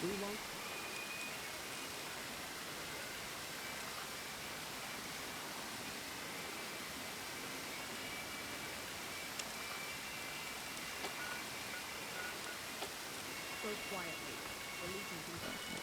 Too long? Go quietly. Releasing control.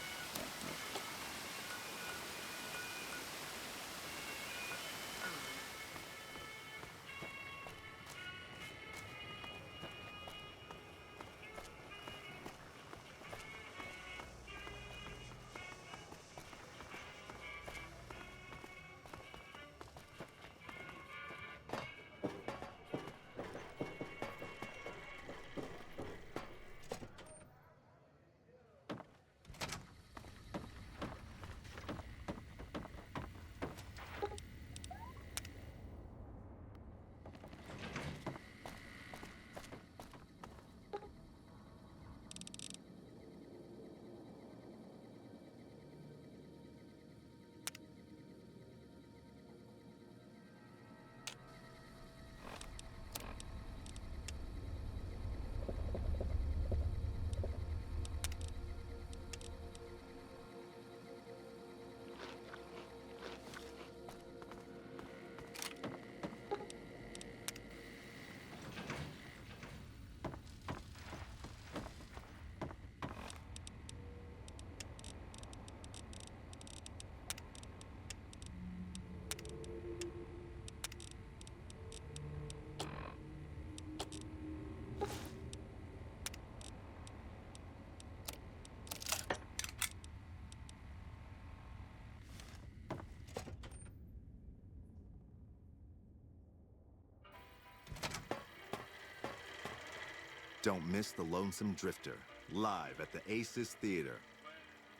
Don't miss The Lonesome Drifter, live at the Aces Theater.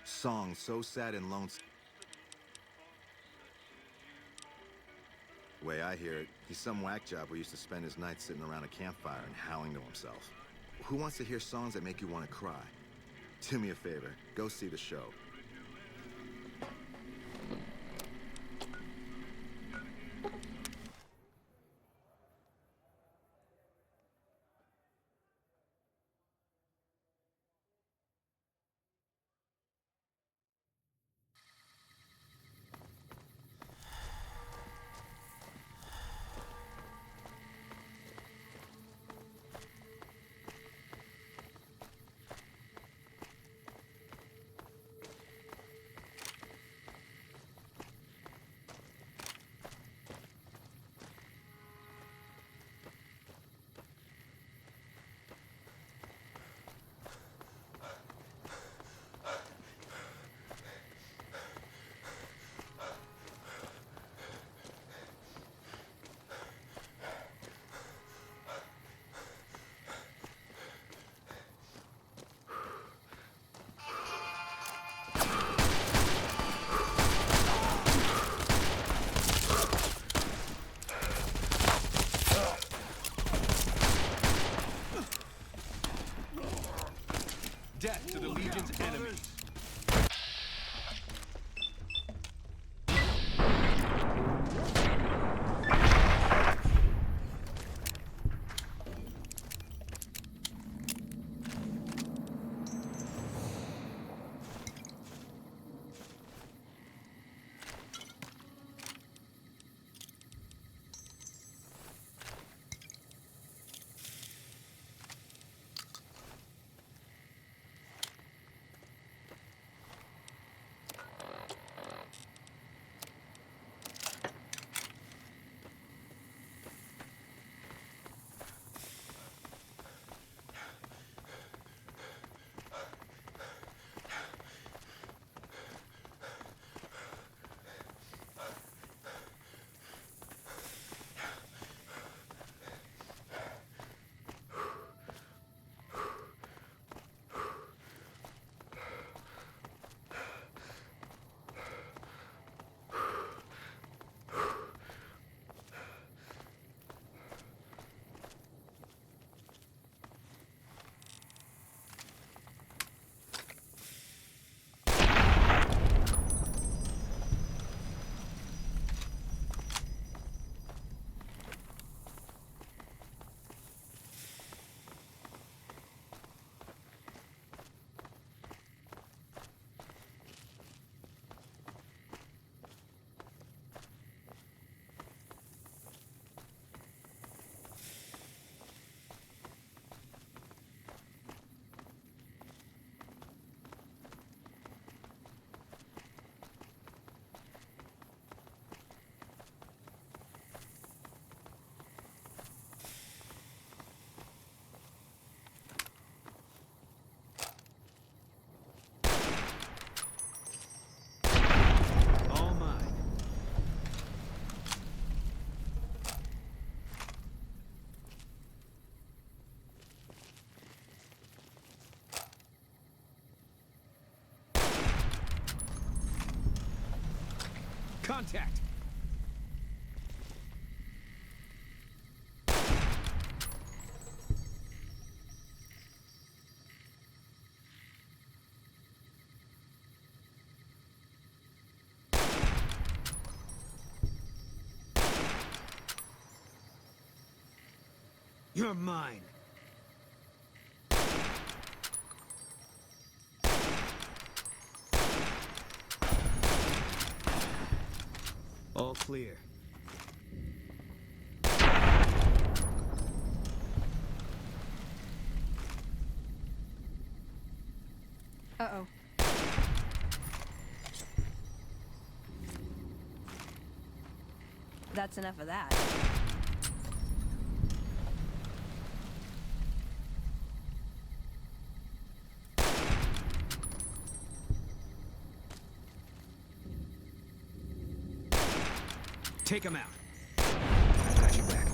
Songs so sad and lonesome. Way I hear it, he's some whack job who used to spend his nights sitting around a campfire and howling to himself. Who wants to hear songs that make you want to cry? Do me a favor, go see the show. Contact! You're mine. All clear. Uh-oh. That's enough of that. Take him out. I've got you back.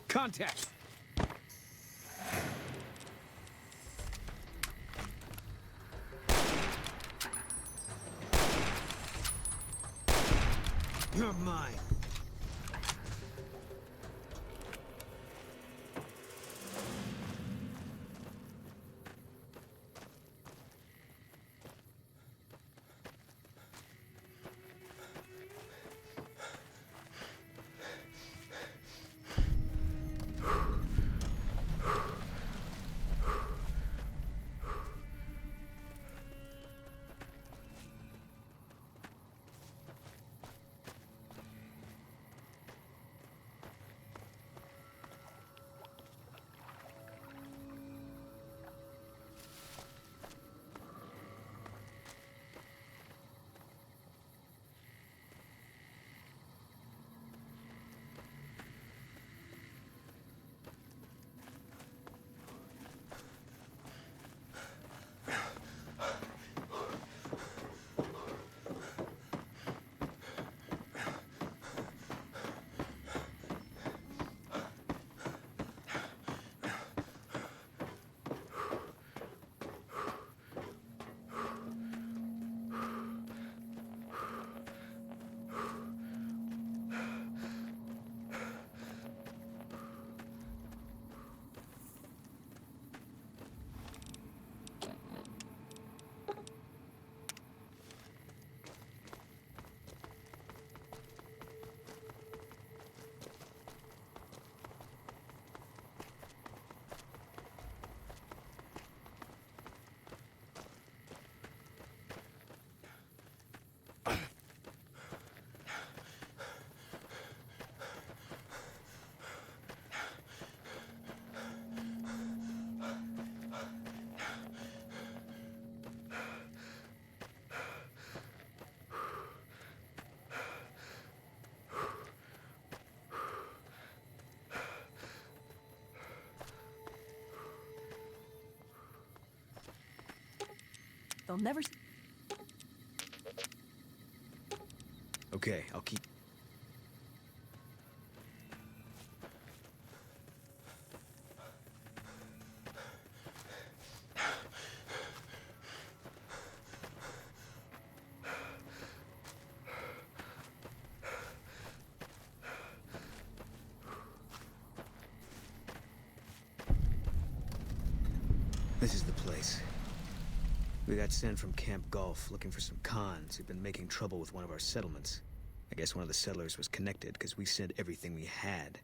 Contact! You're mine. They'll never... Okay, I'll keep... This is the place. We got sent from Camp Gulf looking for some cons who'd been making trouble with one of our settlements. I guess one of the settlers was connected because we sent everything we had.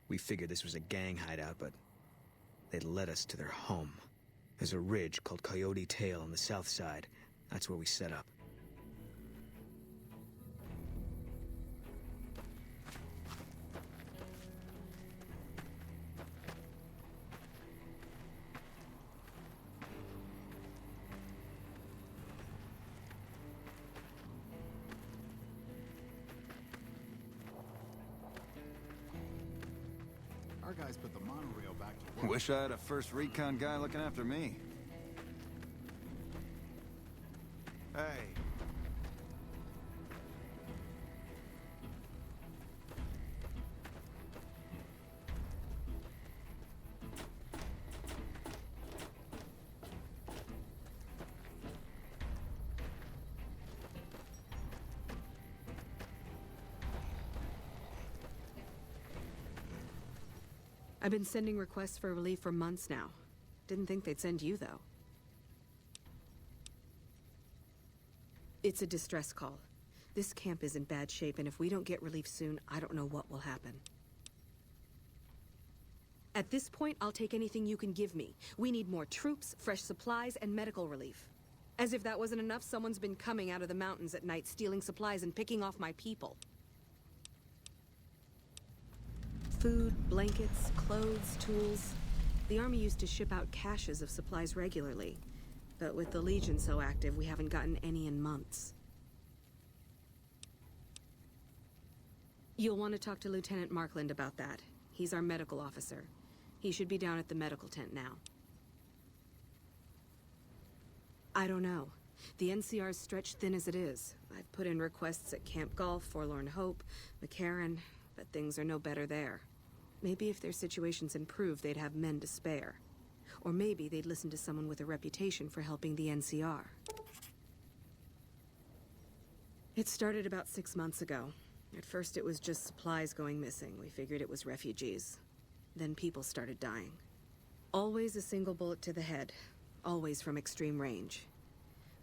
We figured this was a gang hideout, but they'd led us to their home. There's a ridge called Coyote Tail on the south side. That's where we set up. Our guys put the monorail back to work. Wish I had a first recon guy looking after me. Hey. I've been sending requests for relief for months now. Didn't think they'd send you, though. It's a distress call. This camp is in bad shape, and if we don't get relief soon, I don't know what will happen. At this point, I'll take anything you can give me. We need more troops, fresh supplies, and medical relief. As if that wasn't enough, someone's been coming out of the mountains at night, stealing supplies and picking off my people. Food, blankets, clothes, tools. The army used to ship out caches of supplies regularly. But with the Legion so active, we haven't gotten any in months. You'll want to talk to Lieutenant Markland about that. He's our medical officer. He should be down at the medical tent now. I don't know. The NCR's stretched thin as it is. I've put in requests at Camp Golf, Forlorn Hope, McCarran, but things are no better there. Maybe if their situations improve, they'd have men to spare. Or maybe they'd listen to someone with a reputation for helping the NCR. It started about 6 months ago. At first it was just supplies going missing. We figured it was refugees. Then people started dying. Always a single bullet to the head. Always from extreme range.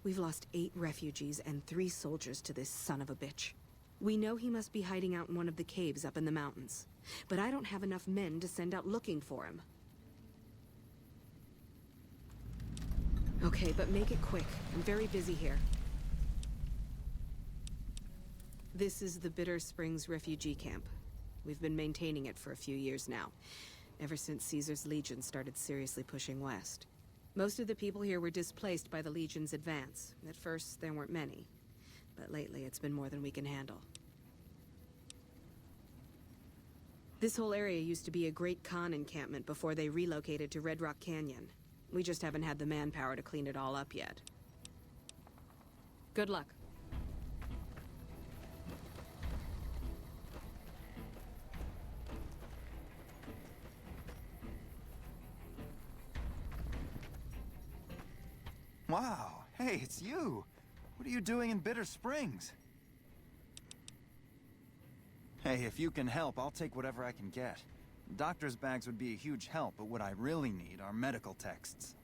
We've lost 8 refugees and 3 soldiers to this son of a bitch. We know he must be hiding out in one of the caves up in the mountains. But I don't have enough men to send out looking for him. Okay, but make it quick. I'm very busy here. This is the Bitter Springs refugee camp. We've been maintaining it for a few years now, ever since Caesar's Legion started seriously pushing west. Most of the people here were displaced by the Legion's advance. At first, there weren't many, but lately it's been more than we can handle. This whole area used to be a Great Khan encampment before they relocated to Red Rock Canyon. We just haven't had the manpower to clean it all up yet. Good luck. Wow, hey, it's you. What are you doing in Bitter Springs? Hey, if you can help, I'll take whatever I can get. Doctor's bags would be a huge help, but what I really need are medical texts.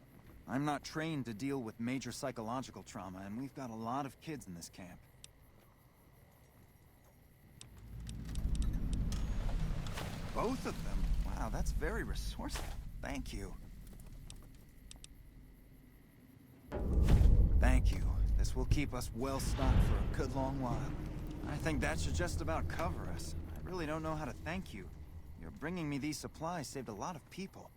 I'm not trained to deal with major psychological trauma, and we've got a lot of kids in this camp. Both of them? Wow, that's very resourceful. Thank you. Thank you. This will keep us well stocked for a good long while. I think that should just about cover us. I really don't know how to thank you. Your bringing me these supplies saved a lot of people.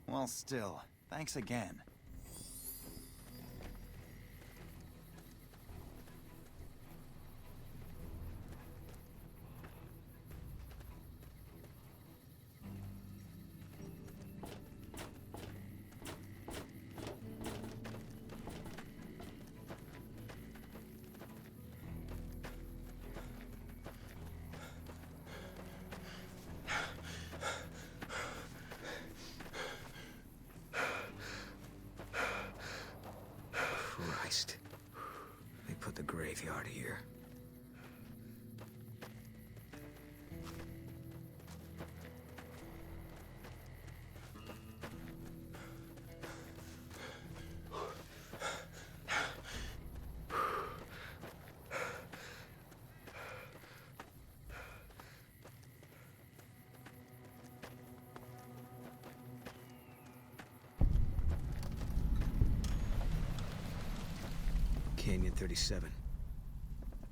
Well, still, thanks again. Christ. They put the graveyard here. Canyon 37.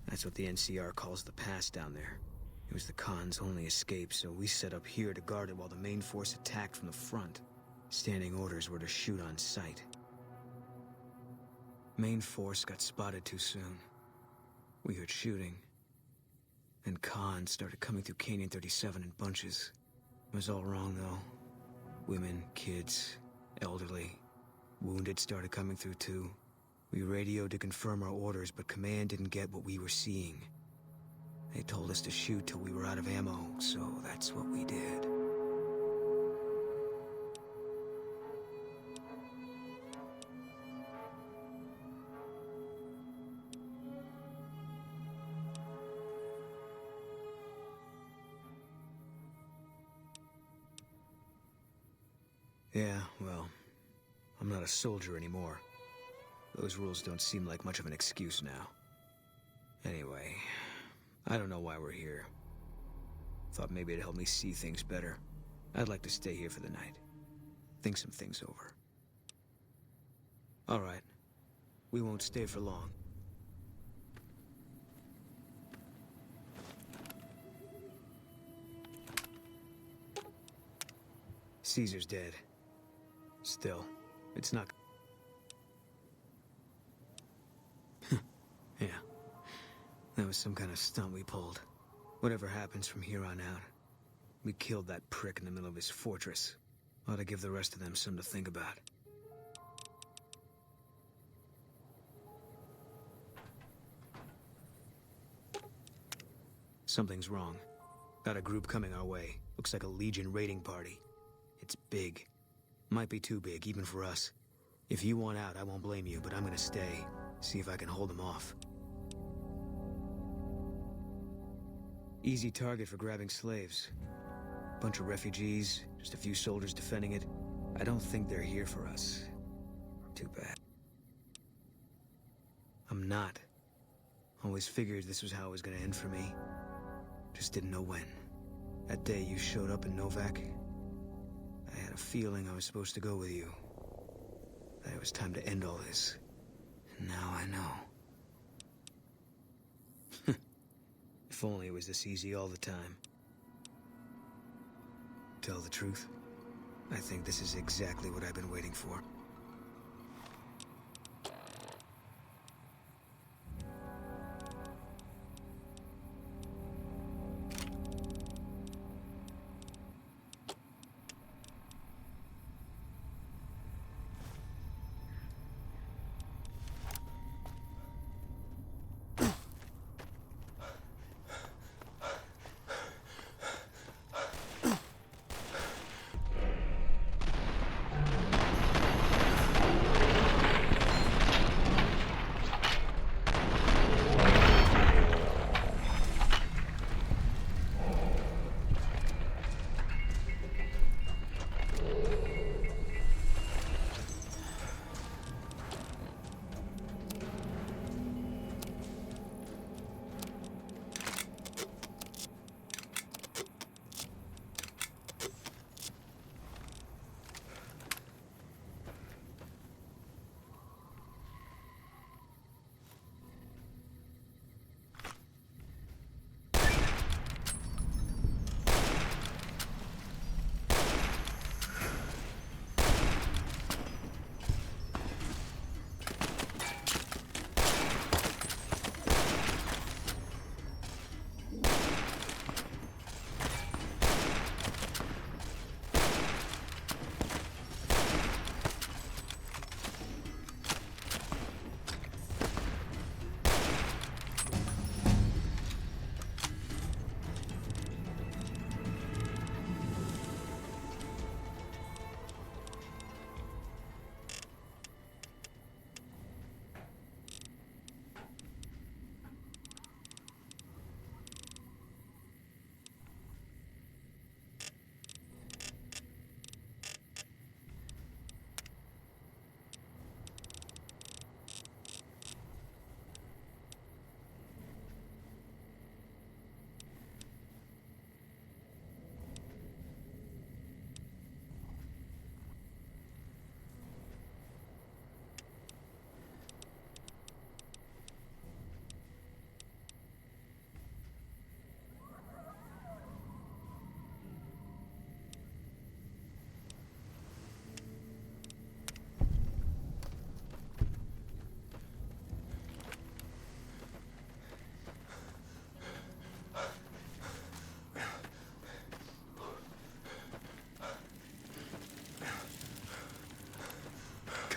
That's what the NCR calls the pass down there. It was the Khan's only escape, so we set up here to guard it while the main force attacked from the front. Standing orders were to shoot on sight. Main force got spotted too soon. We heard shooting. And Khan started coming through Canyon 37 in bunches. It was all wrong, though. Women, kids, elderly. Wounded started coming through, too. We radioed to confirm our orders, but Command didn't get what we were seeing. They told us to shoot till we were out of ammo, so that's what we did. Yeah, well, I'm not a soldier anymore. Those rules don't seem like much of an excuse now. Anyway, I don't know why we're here. Thought maybe it'd help me see things better. I'd like to stay here for the night. Think some things over. All right. We won't stay for long. Caesar's dead. Still, it's not... Yeah. That was some kind of stunt we pulled. Whatever happens from here on out, we killed that prick in the middle of his fortress. Ought to give the rest of them something to think about. Something's wrong. Got a group coming our way. Looks like a Legion raiding party. It's big. Might be too big, even for us. If you want out, I won't blame you, but I'm gonna stay. See if I can hold them off. Easy target for grabbing slaves. Bunch of refugees, just a few soldiers defending it. I don't think they're here for us. Too bad. I'm not. Always figured this was how it was gonna end for me. Just didn't know when. That day you showed up in Novak, I had a feeling I was supposed to go with you. That it was time to end all this. And now I know. If only it was this easy all the time. Tell the truth, I think this is exactly what I've been waiting for.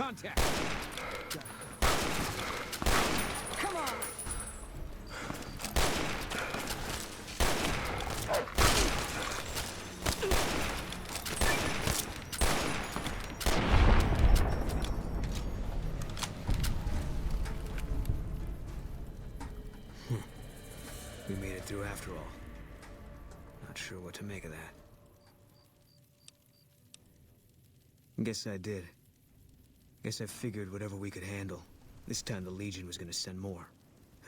Contact! Come on! We made it through after all. Not sure what to make of that. Guess I did. Guess I figured whatever we could handle. This time the Legion was gonna send more.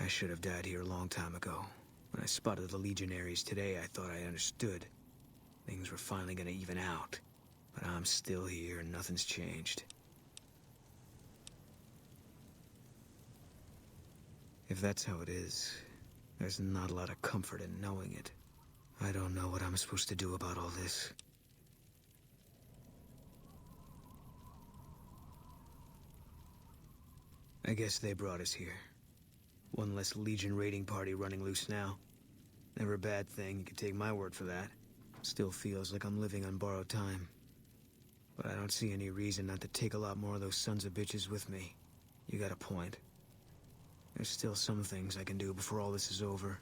I should have died here a long time ago. When I spotted the Legionaries today, I thought I understood. Things were finally gonna even out. But I'm still here and nothing's changed. If that's how it is, there's not a lot of comfort in knowing it. I don't know what I'm supposed to do about all this. I guess they brought us here. One less Legion raiding party running loose now. Never a bad thing, you can take my word for that. Still feels like I'm living on borrowed time. But I don't see any reason not to take a lot more of those sons of bitches with me. You got a point. There's still some things I can do before all this is over.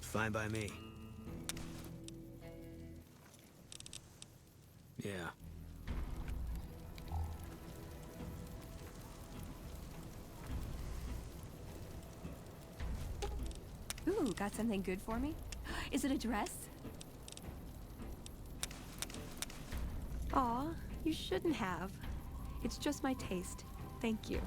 Fine by me. Yeah. Ooh, got something good for me? Is it a dress? Aw, you shouldn't have. It's just my taste. Thank you.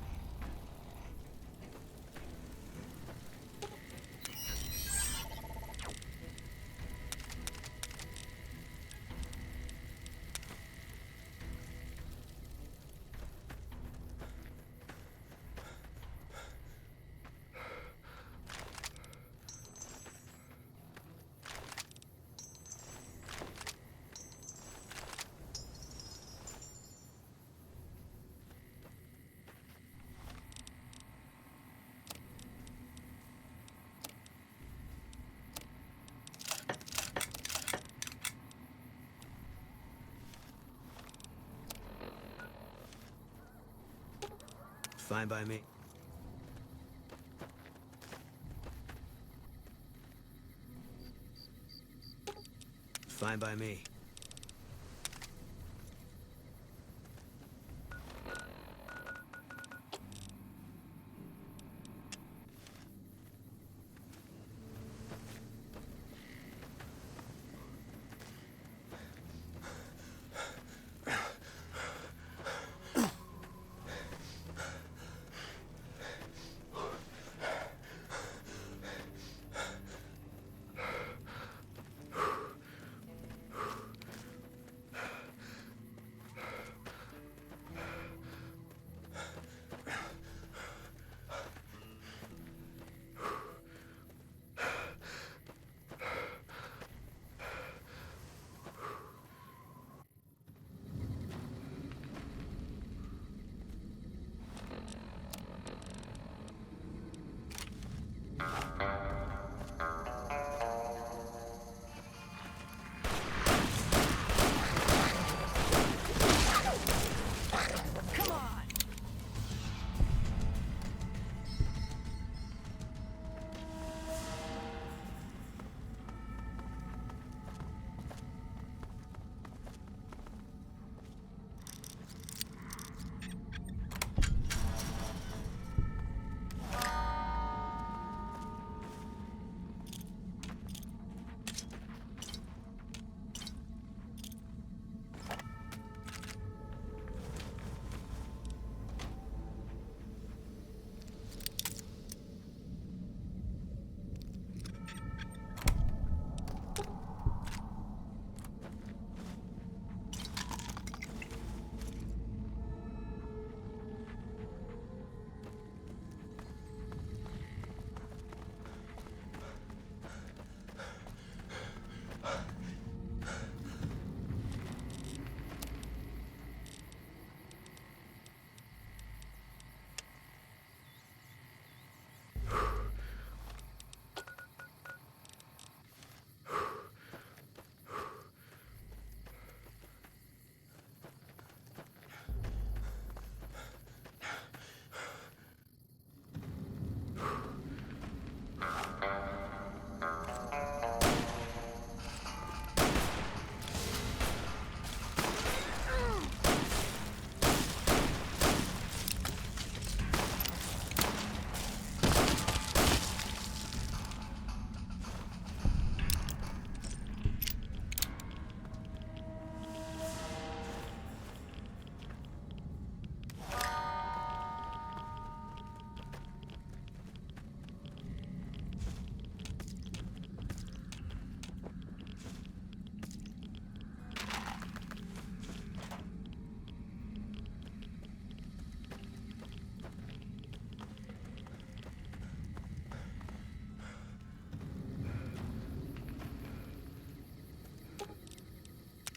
Fine by me. Fine by me.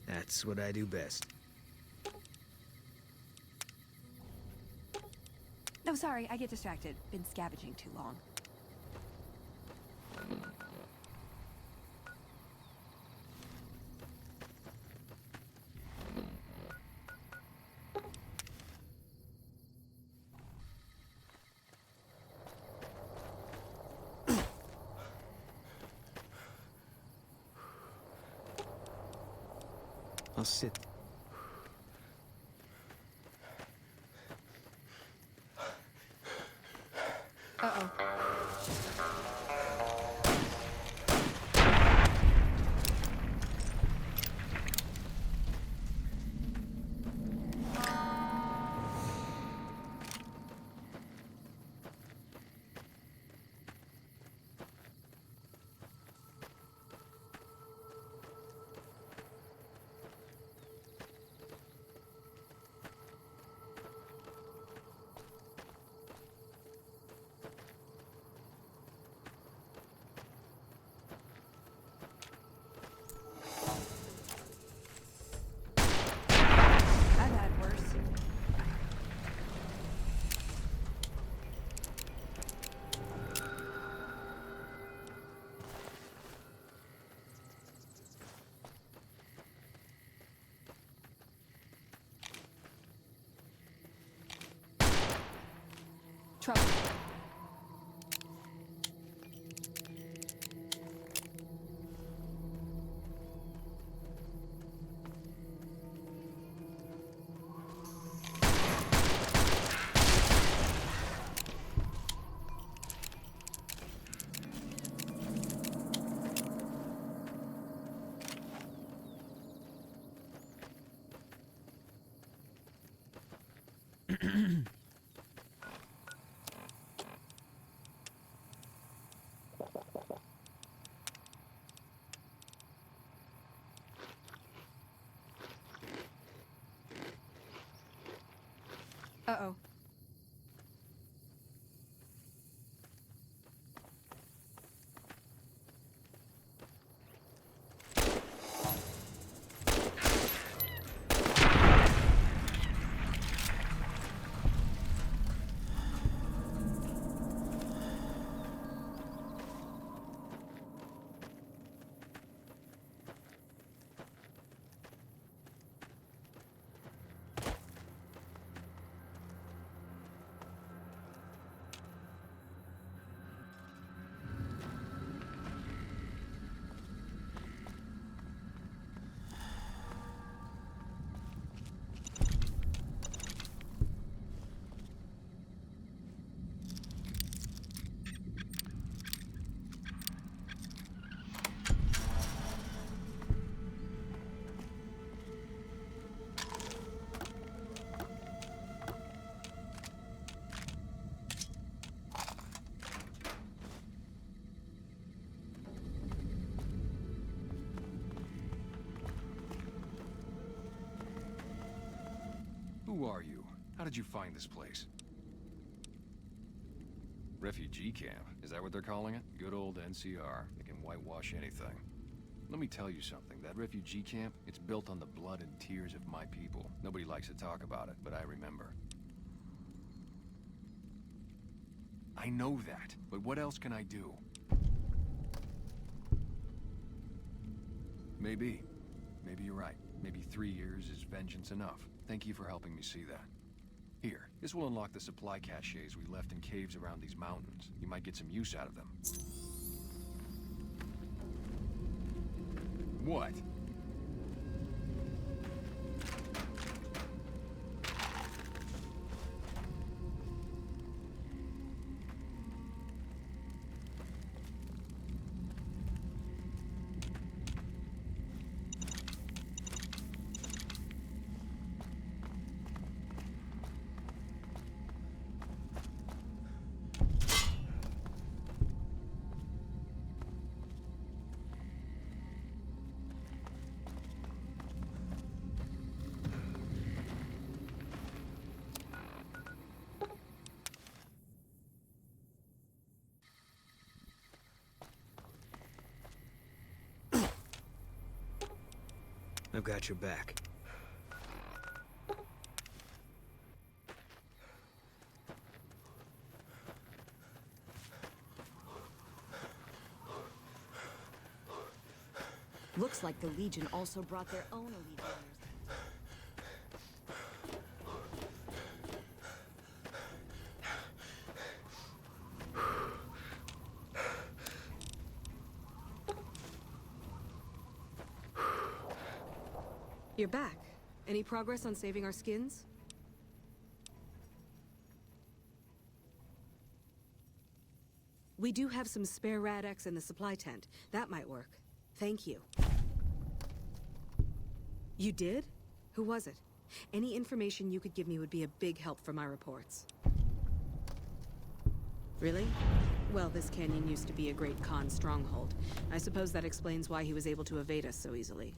That's what I do best. No, sorry, I get distracted. Been scavenging too long. I'll sit. Uh-oh. I've had worse. Trouble. Uh-oh. Who are you? How did you find this place? Refugee camp. Is that what they're calling it? Good old NCR. They can whitewash anything. Let me tell you something. That refugee camp, it's built on the blood and tears of my people. Nobody likes to talk about it, but I remember. I know that, but what else can I do? Maybe. Maybe you're right. Maybe 3 years is vengeance enough. Thank you for helping me see that. Here, this will unlock the supply caches we left in caves around these mountains. You might get some use out of them. What? I've got your back. Looks like the Legion also brought their own elite warriors. You're back. Any progress on saving our skins? We do have some spare Rad-X in the supply tent. That might work. Thank you. You did? Who was it? Any information you could give me would be a big help for my reports. Really? Well, this canyon used to be a great Khan stronghold. I suppose that explains why he was able to evade us so easily.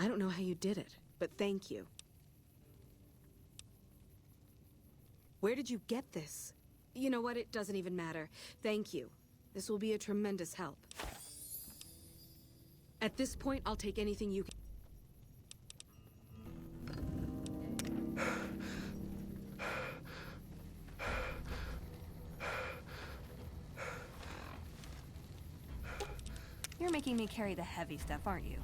I don't know how you did it, but thank you. Where did you get this? You know what? It doesn't even matter. Thank you. This will be a tremendous help. At this point, I'll take anything you can. You're making me carry the heavy stuff, aren't you?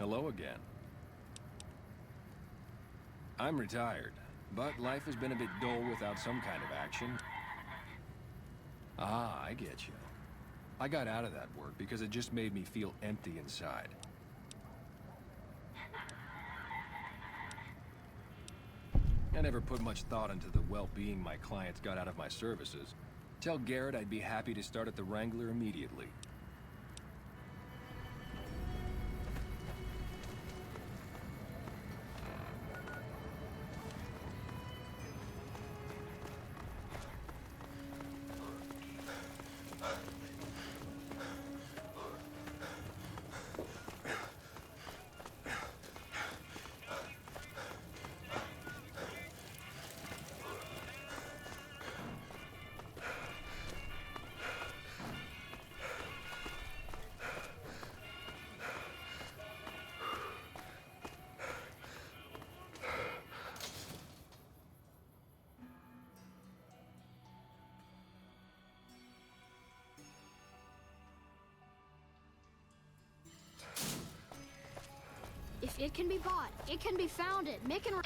Hello again. I'm retired, but life has been a bit dull without some kind of action. Ah, I get you. I got out of that work because it just made me feel empty inside. I never put much thought into the well-being my clients got out of my services. Tell Garrett I'd be happy to start at the Wrangler immediately. If it can be bought, it can be founded. Make and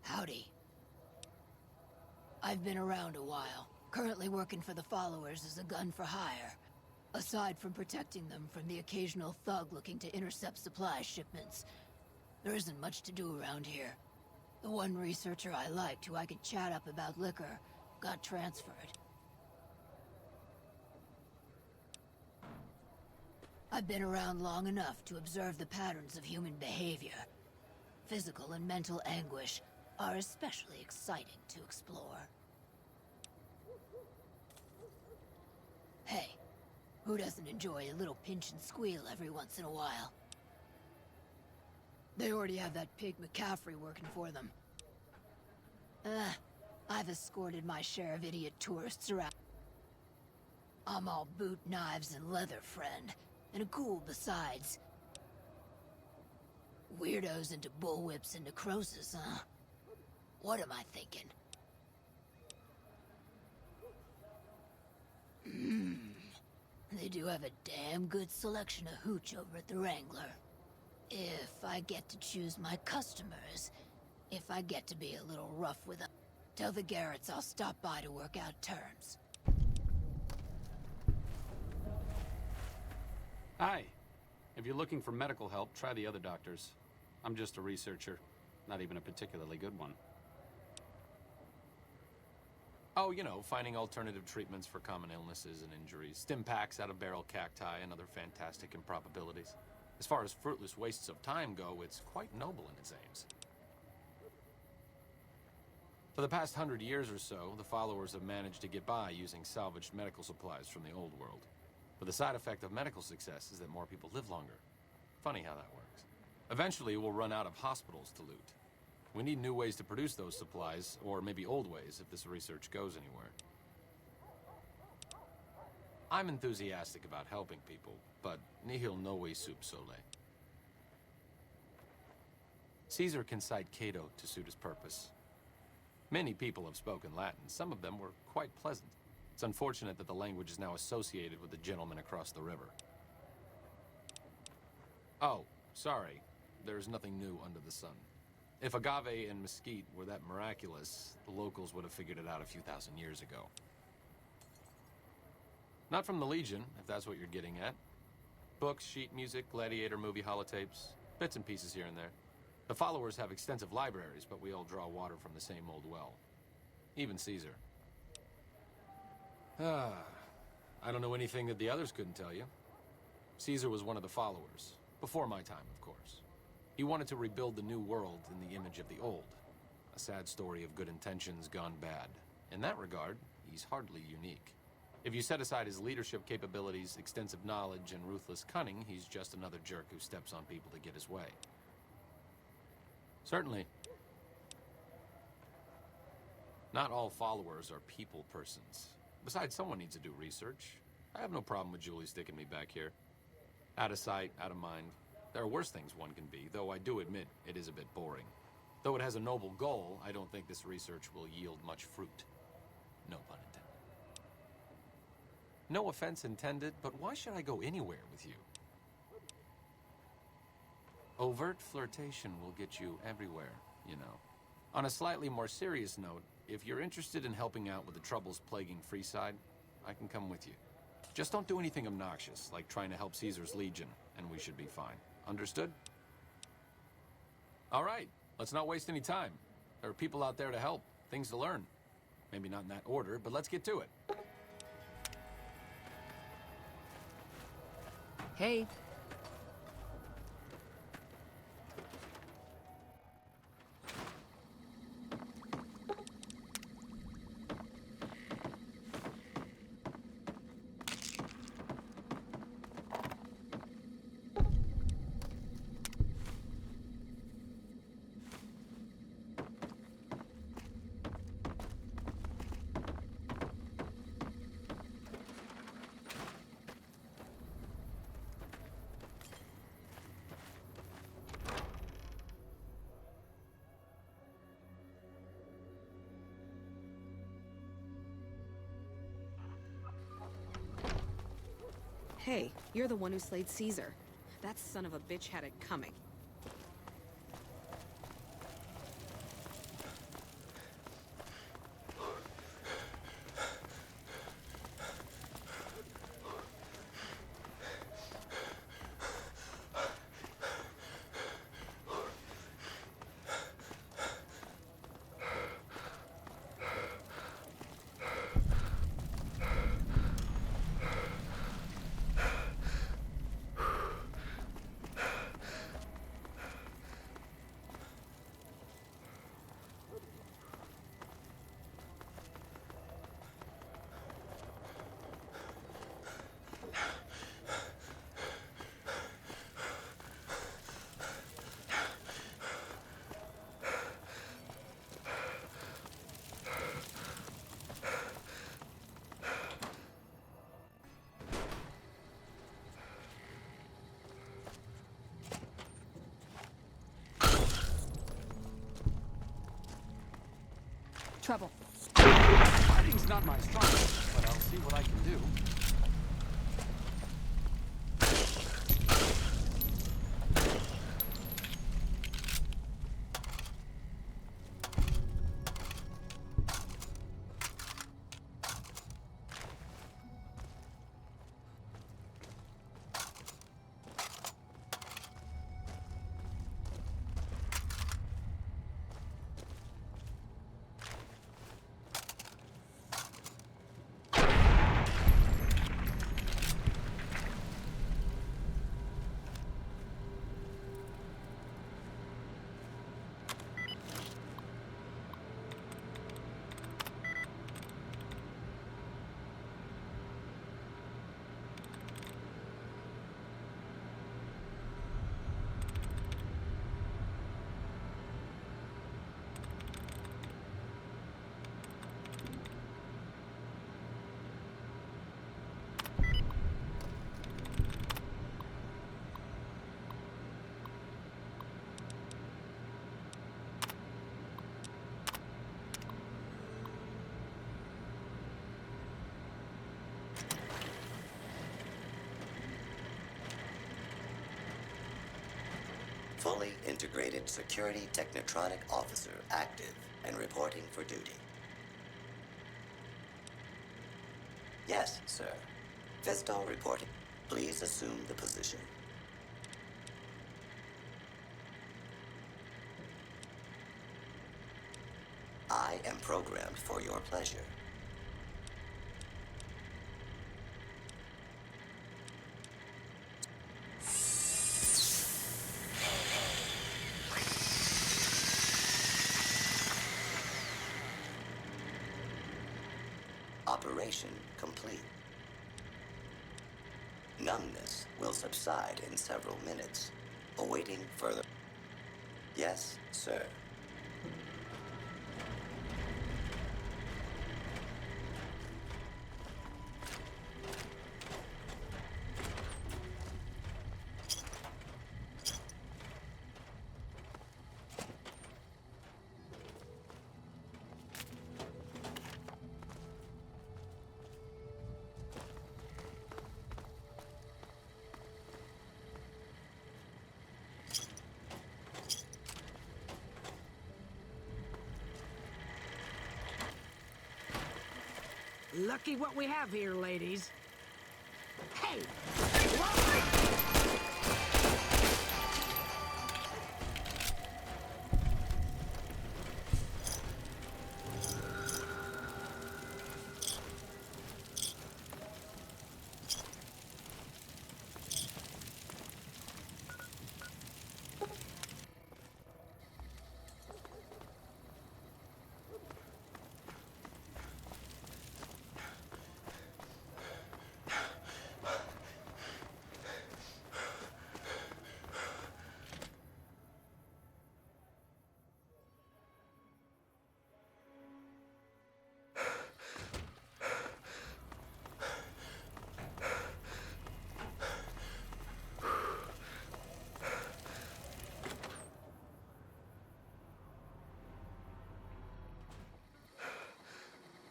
Howdy. I've been around a while, currently working for the followers as a gun for hire. Aside from protecting them from the occasional thug looking to intercept supply shipments, there isn't much to do around here. The one researcher I liked who I could chat up about liquor got transferred. I've been around long enough to observe the patterns of human behavior. Physical and mental anguish are especially exciting to explore. Hey, who doesn't enjoy a little pinch and squeal every once in a while? They already have that pig McCaffrey working for them. I've escorted my share of idiot tourists around. I'm all boot, knives, and leather, friend. And a ghoul besides. Weirdos into bullwhips and necrosis, huh? What am I thinking? They do have a damn good selection of hooch over at the Wrangler. If I get to choose my customers, if I get to be a little rough with them, tell the Garretts I'll stop by to work out terms. Hi. If you're looking for medical help, try the other doctors. I'm just a researcher, not even a particularly good one. Oh, you know, finding alternative treatments for common illnesses and injuries, stim packs out of barrel cacti, and other fantastic improbabilities. As far as fruitless wastes of time go, it's quite noble in its aims. For the past 100 years or so, the followers have managed to get by using salvaged medical supplies from the old world. But the side effect of medical success is that more people live longer. Funny how that works. Eventually, we'll run out of hospitals to loot. We need new ways to produce those supplies, or maybe old ways if this research goes anywhere. I'm enthusiastic about helping people, but nihil novi sub sole. Caesar can cite Cato to suit his purpose. Many people have spoken Latin. Some of them were quite pleasant. It's unfortunate that the language is now associated with the gentleman across the river. Oh, sorry. There's nothing new under the sun. If agave and mesquite were that miraculous, the locals would have figured it out a few thousand years ago. Not from the Legion, if that's what you're getting at. Books, sheet music, gladiator movie holotapes, bits and pieces here and there. The followers have extensive libraries, but we all draw water from the same old well. Even Caesar. I don't know anything that the others couldn't tell you. Caesar was one of the followers. Before my time, of course. He wanted to rebuild the new world in the image of the old. A sad story of good intentions gone bad. In that regard, he's hardly unique. If you set aside his leadership capabilities, extensive knowledge, and ruthless cunning, he's just another jerk who steps on people to get his way. Certainly. Not all followers are people persons. Besides, someone needs to do research. I have no problem with Julie sticking me back here. Out of sight, out of mind. There are worse things one can be, though I do admit it is a bit boring. Though it has a noble goal, I don't think this research will yield much fruit. No pun intended. No offense intended, but why should I go anywhere with you? Overt flirtation will get you everywhere, you know. On a slightly more serious note, if you're interested in helping out with the troubles plaguing Freeside, I can come with you. Just don't do anything obnoxious, like trying to help Caesar's Legion, and we should be fine. Understood? All right, let's not waste any time. There are people out there to help, things to learn. Maybe not in that order, but let's get to it. Hey. Hey, you're the one who slayed Caesar. That son of a bitch had it coming. Trouble. Fighting's not my strongest, but I'll see what I can do. Fully integrated security technotronic officer active and reporting for duty. Yes, sir. Fisto reporting. Please assume the position. I am programmed for your pleasure. Operation complete. Numbness will subside in several minutes, awaiting further. Yes, sir. Lucky what we have here, ladies. Hey!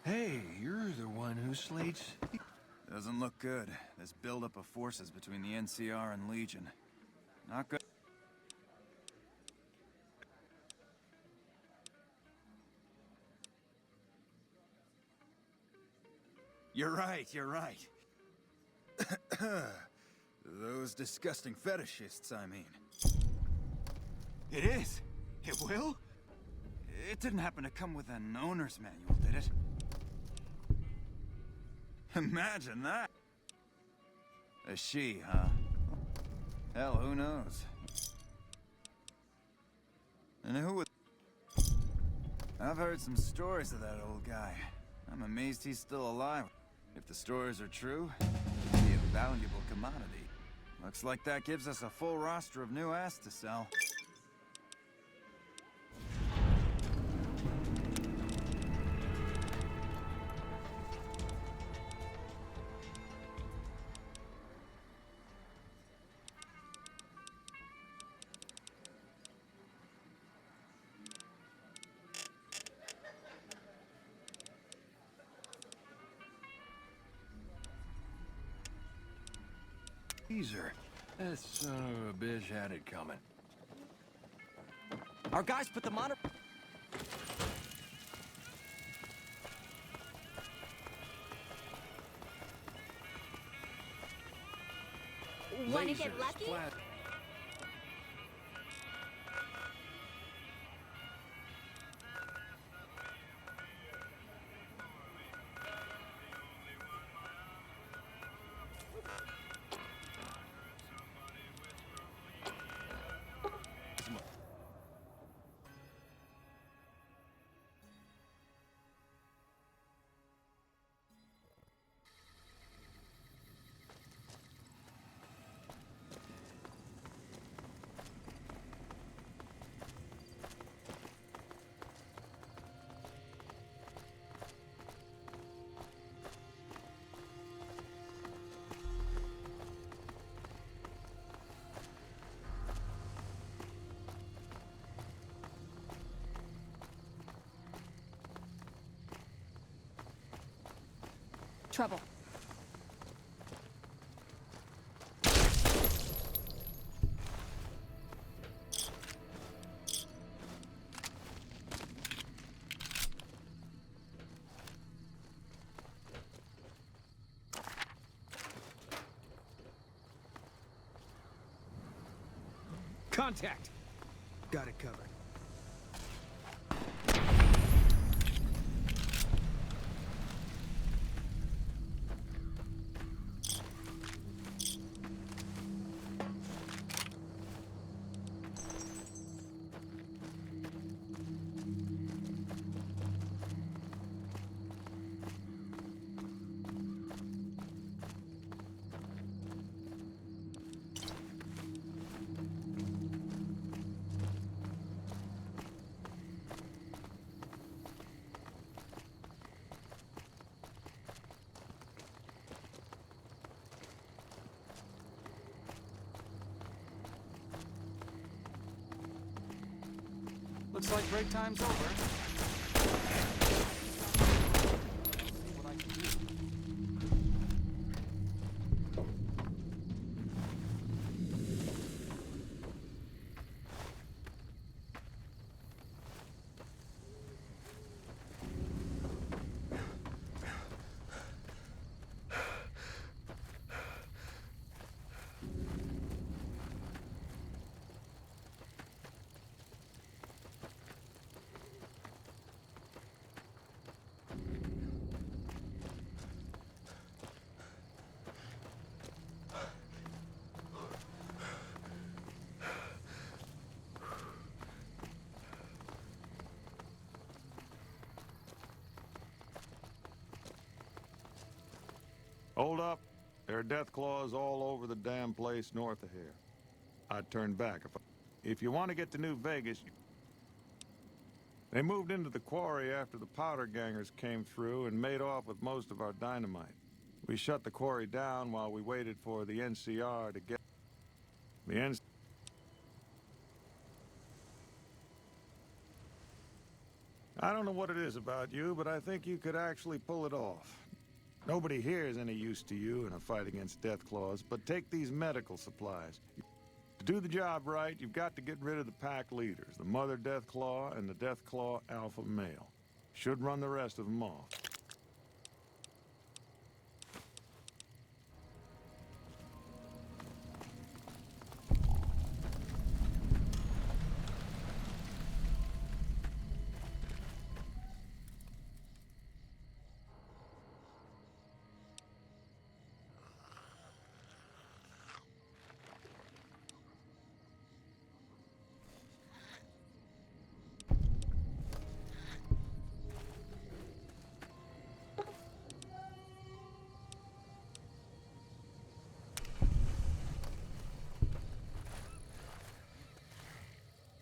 Hey, you're the one who slates. Doesn't look good. This buildup of forces between the NCR and Legion. Not good. You're right, you're right. Those disgusting fetishists, I mean. It is? It will? It didn't happen to come with an owner's manual, did it? Imagine that! A she, huh? Hell, who knows? And who would... I've heard some stories of that old guy. I'm amazed he's still alive. If the stories are true, he'd be a valuable commodity. Looks like that gives us a full roster of new ass to sell. Caesar. That son of a bitch had it coming. Our guys put the mono... Wanna get Lasers, lucky? flat- Trouble. Contact! Got it covered. Looks like break time's over. See what I can do. Hold up. There are death claws all over the damn place north of here. I'd turn back if you want to get to New Vegas. They moved into the quarry after the powder gangers came through and made off with most of our dynamite. We shut the quarry down while we waited for the NCR to get... The NCR... I don't know what it is about you, but I think you could actually pull it off. Nobody here is any use to you in a fight against death claws, but take these medical supplies. To do the job right, you've got to get rid of the pack leaders, the Mother Death Claw and the Death Claw Alpha Male. Should run the rest of them off.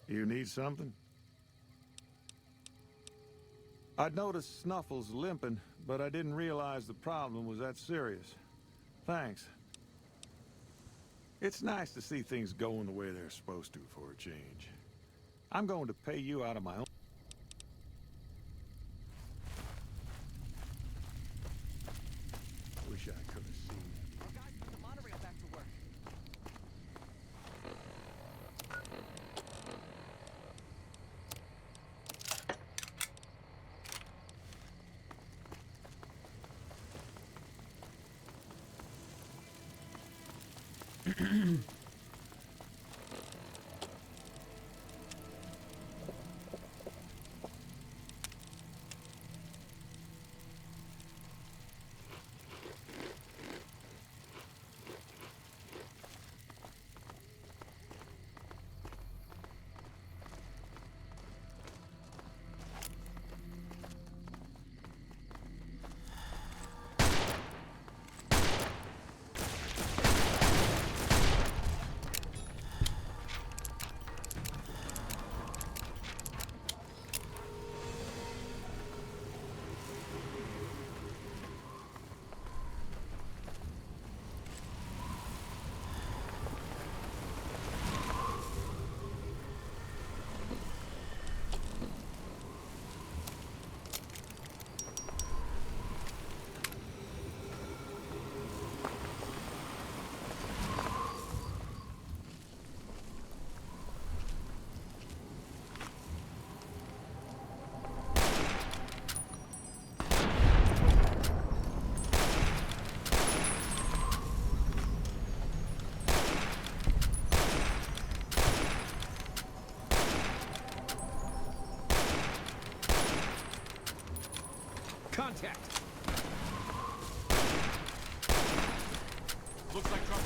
You need something? I'd noticed Snuffles limping, but I didn't realize the problem was that serious. Thanks. It's nice to see things going the way they're supposed to for a change. I'm going to pay you out of my own... Wish I could have seen... Our guys put the monorail back to work. Contact! Looks like trouble.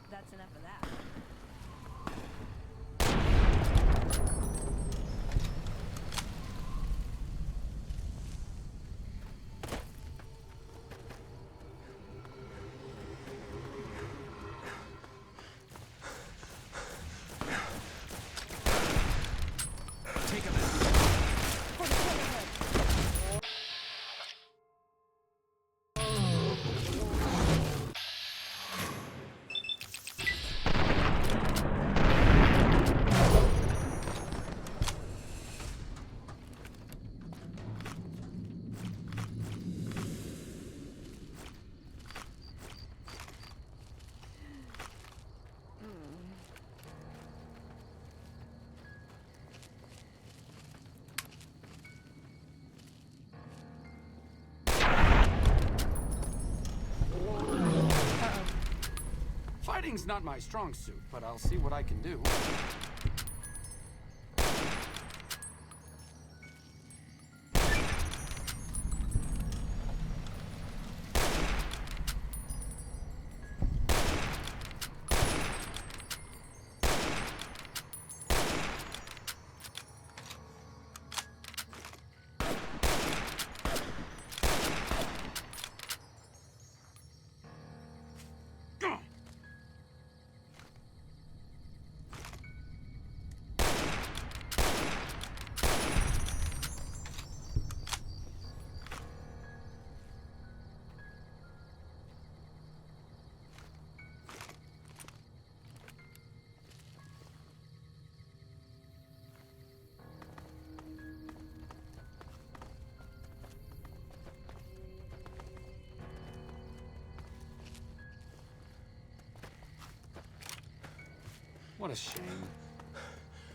That's enough of that. Take him Fighting's not my strong suit, but I'll see what I can do. What a shame.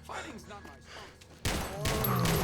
Fighting's not my strong suit.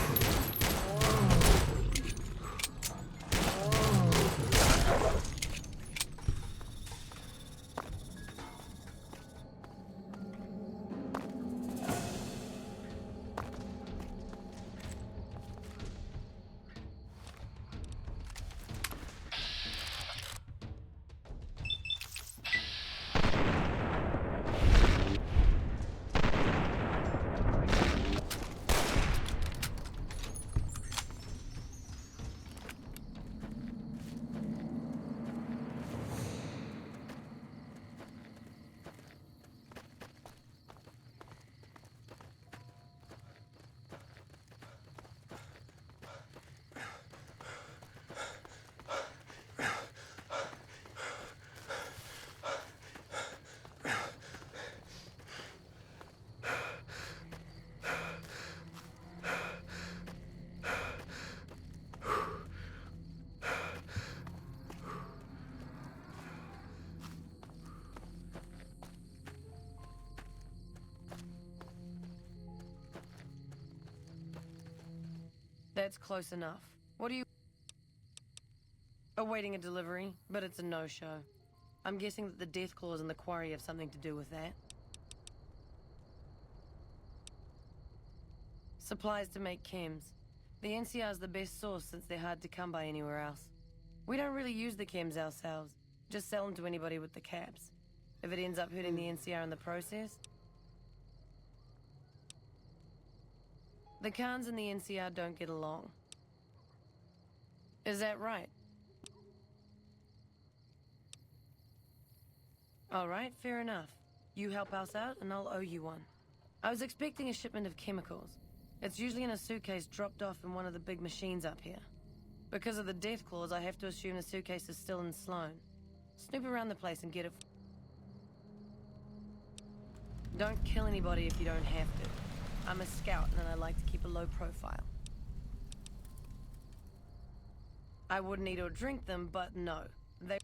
That's close enough. What are you... Awaiting a delivery, but it's a no-show. I'm guessing that the death claws in the quarry have something to do with that. Supplies to make chems. The NCR's the best source since they're hard to come by anywhere else. We don't really use the chems ourselves, just sell them to anybody with the caps. If it ends up hurting the NCR in the process... The Khans and the NCR don't get along. Is that right? All right, fair enough. You help us out, and I'll owe you one. I was expecting a shipment of chemicals. It's usually in a suitcase dropped off in one of the big machines up here. Because of the death clause, I have to assume the suitcase is still in Sloan. Snoop around the place and get it. Don't kill anybody if you don't have to. I'm a scout, and I like to keep a low profile. I wouldn't eat or drink them, but no. They...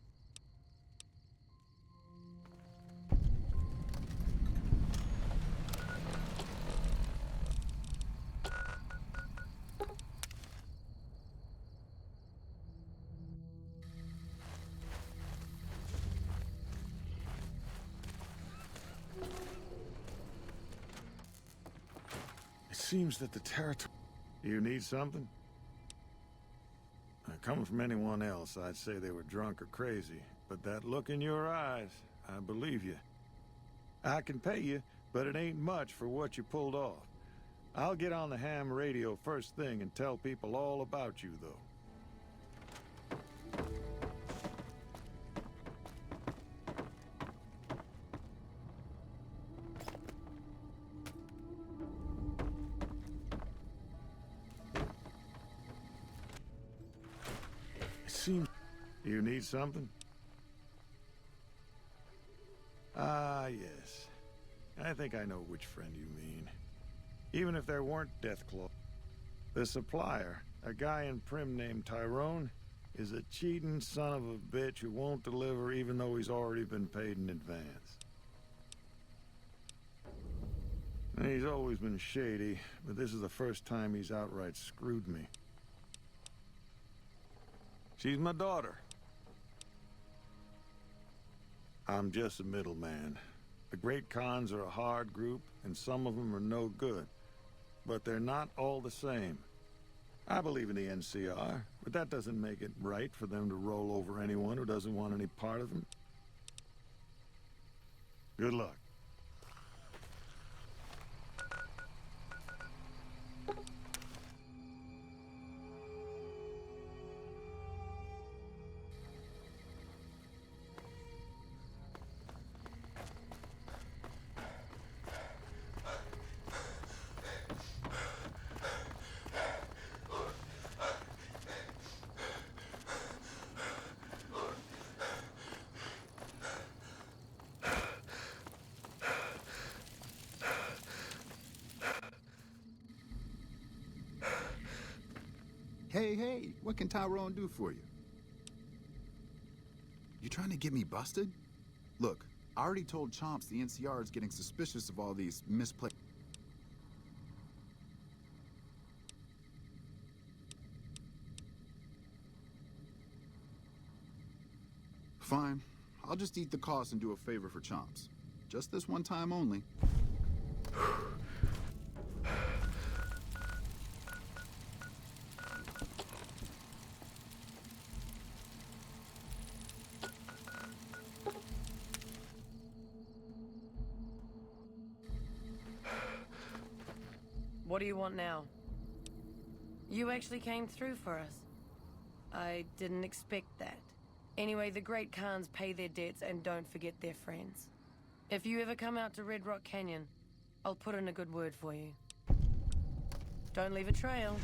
It seems that the territory... You need something? Coming from anyone else, I'd say they were drunk or crazy. But that look in your eyes, I believe you. I can pay you, but it ain't much for what you pulled off. I'll get on the ham radio first thing and tell people all about you, though. Seems... You need something? Ah, yes. I think I know which friend you mean. Even if there weren't Deathclaw, the supplier, a guy in Prim named Tyrone, is a cheating son of a bitch who won't deliver even though he's already been paid in advance. And he's always been shady, but this is the first time he's outright screwed me. She's my daughter. I'm just a middleman. The Great Khans are a hard group, and some of them are no good. But they're not all the same. I believe in the NCR, but that doesn't make it right for them to roll over anyone who doesn't want any part of them. Good luck. Hey, what can Tyrone do for you? You trying to get me busted? Look, I already told Chomps the NCR is getting suspicious of all these misplaced... Fine. I'll just eat the cost and do a favor for Chomps. Just this one time only. What do you want now? You actually came through for us. I didn't expect that. Anyway, the Great Khans pay their debts and don't forget their friends. If you ever come out to Red Rock Canyon, I'll put in a good word for you. Don't leave a trail.